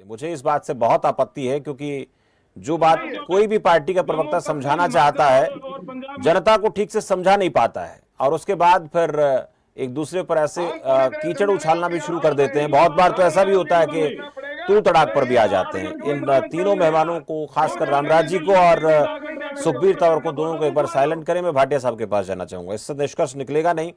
मुझे इस बात से बहुत आपत्ति है, क्योंकि जो बात कोई भी पार्टी का प्रवक्ता समझाना चाहता है, जनता को ठीक से समझा नहीं पाता है, और उसके बाद फिर एक दूसरे पर ऐसे कीचड़ उछालना भी शुरू कर देते हैं। बहुत बार तो ऐसा भी होता है कि तू तड़ाक पर भी आ जाते हैं। इन तीनों मेहमानों को, खासकर रामराज जी को और सुखबीर तंवर को, दोनों को एक बार साइलेंट करें। मैं भाटिया साहब के पास जाना चाहूंगा। इससे निष्कर्ष निकलेगा नहीं,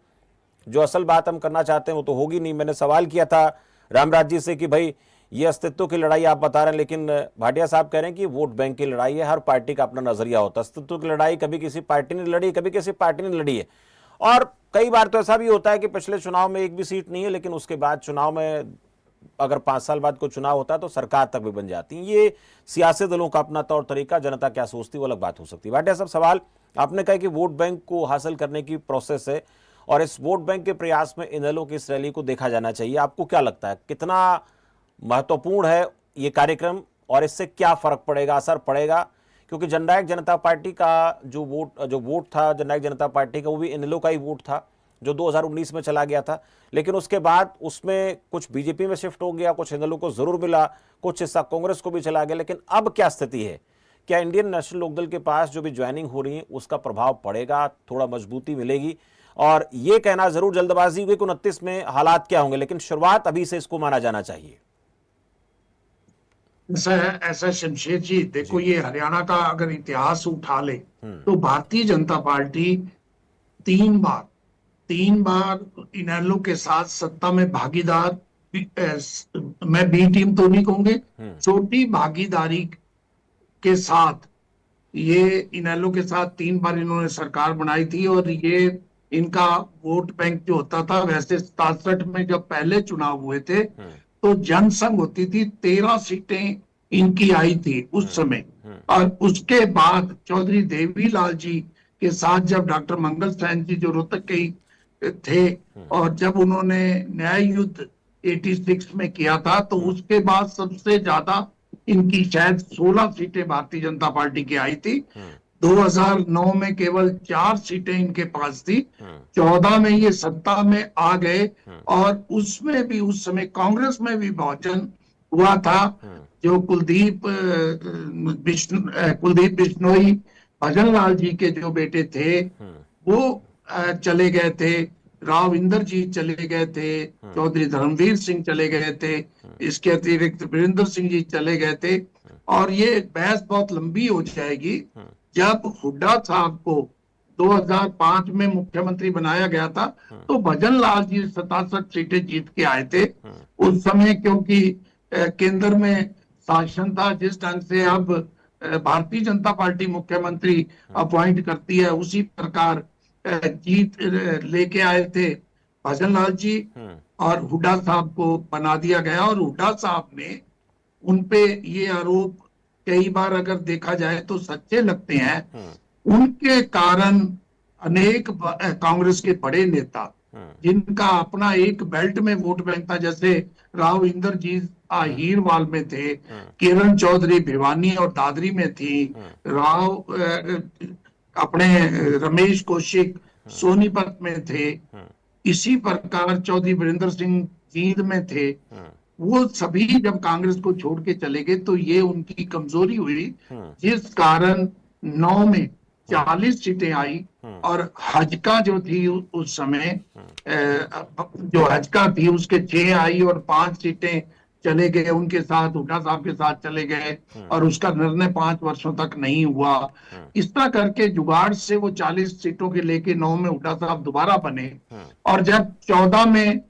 जो असल बात हम करना चाहते हैं वो तो होगी नहीं। मैंने सवाल किया था रामराज जी से कि भाई ये अस्तित्व की लड़ाई आप बता रहे हैं, लेकिन भाटिया साहब कह रहे हैं कि वोट बैंक की लड़ाई है। हर पार्टी का अपना नजरिया होता है। अस्तित्व की लड़ाई कभी किसी पार्टी ने लड़ी, कभी किसी पार्टी ने लड़ी है। और कई बार तो ऐसा भी होता है कि पिछले चुनाव में एक भी सीट नहीं है, लेकिन उसके बाद चुनाव में अगर 5 साल बाद कोई चुनाव होता है तो सरकार तक भी बन जाती है। ये सियासी दलों का अपना तौर तरीका, जनता क्या सोचती है वो अलग बात हो सकती है। भाटिया साहब, सवाल आपने कहा कि वोट बैंक को हासिल करने की प्रोसेस है, और इस वोट बैंक के प्रयास में इनेलो की इस रैली को देखा जाना चाहिए। आपको क्या लगता है कितना महत्वपूर्ण है ये कार्यक्रम, और इससे क्या फर्क पड़ेगा, असर पड़ेगा? क्योंकि जननायक जनता पार्टी का जो वोट था, जननायक जनता पार्टी का, वो भी इनेलो का ही वोट था जो 2019 में चला गया था। लेकिन उसके बाद उसमें कुछ बीजेपी में शिफ्ट हो गया, कुछ इनेलो को जरूर मिला, कुछ हिस्सा कांग्रेस को भी चला गया। लेकिन अब क्या स्थिति है? क्या इंडियन नेशनल लोकदल के पास जो भी ज्वाइनिंग हो रही है उसका प्रभाव पड़ेगा, थोड़ा मजबूती मिलेगी? और ये कहना जरूर जल्दबाजी हुई कि 29 में हालात क्या होंगे, लेकिन शुरुआत अभी से इसको माना जाना चाहिए। ऐसा शमशेर जी, देखो ये हरियाणा का अगर इतिहास उठा ले तो भारतीय जनता पार्टी 3 बार इनेलो के साथ सत्ता में भागीदार, मैं बी टीम तो नहीं कहूंगे, छोटी भागीदारी के साथ ये इनेलो के साथ 3 बार इन्होंने सरकार बनाई थी। और ये इनका वोट बैंक जो होता था, वैसे 67 में जब पहले चुनाव हुए थे तो जनसंघ होती थी, 13 सीटें इनकी आई थी उस समय। और उसके बाद चौधरी देवीलाल जी के साथ जब डॉक्टर मंगल सैन जी जो रोहतक के थे, और जब उन्होंने न्याय युद्ध 86 में किया था, तो उसके बाद सबसे ज्यादा इनकी शायद 16 सीटें भारतीय जनता पार्टी की आई थी। 2009 में केवल 4 सीटें इनके पास थी। 14 में ये सत्ता में आ गए, और उसमें भी उस समय कांग्रेस में भी बहुजन हुआ था। जो कुलदीप बिश्नोई भजनलाल जी के जो बेटे थे वो चले गए थे, राव इंद्रजीत चले गए थे, चौधरी धर्मवीर सिंह चले गए थे, इसके अतिरिक्त वीरेंद्र सिंह जी चले गए थे। और ये बहस बहुत लंबी हो जाएगी। जब हुड्डा साहब को 2005 में मुख्यमंत्री बनाया गया था तो भजनलाल जी 67 सीटें जीत के आए थे उस समय, क्योंकि केंद्र में शासन था। जिस ढंग से अब भारतीय जनता पार्टी मुख्यमंत्री अपॉइंट करती है, उसी प्रकार जीत लेके आए थे भजनलाल जी, और हुड्डा साहब को बना दिया गया। और हुड्डा साहब ने उनपे ये आरोप कई बार अगर देखा जाए तो सच्चे लगते हैं। उनके कारण अनेक कांग्रेस के बड़े नेता जिनका अपना एक बेल्ट में वोट बैंक था, जैसे राव इंद्रजीत हीरवाल में थे, किरण चौधरी भिवानी और दादरी में थी, राव अपने रमेश कौशिक सोनीपत में थे, इसी प्रकार चौधरी वीरेंद्र सिंह जींद में थे। वो सभी जब कांग्रेस को छोड़ के चले गए तो ये उनकी कमजोरी हुई, जिस कारण 9 में 40 सीटें आई। और हजका जो थी उस समय, जो हजका थी उसके 6 आई और 5 सीटें चले गए उनके साथ, हुड्डा साहब के साथ चले गए, और उसका निर्णय 5 वर्षों तक नहीं हुआ। इस तरह करके जुगाड़ से वो 40 सीटों के लेके 9 में हुड्डा साहब दोबारा बने। और जब 14 में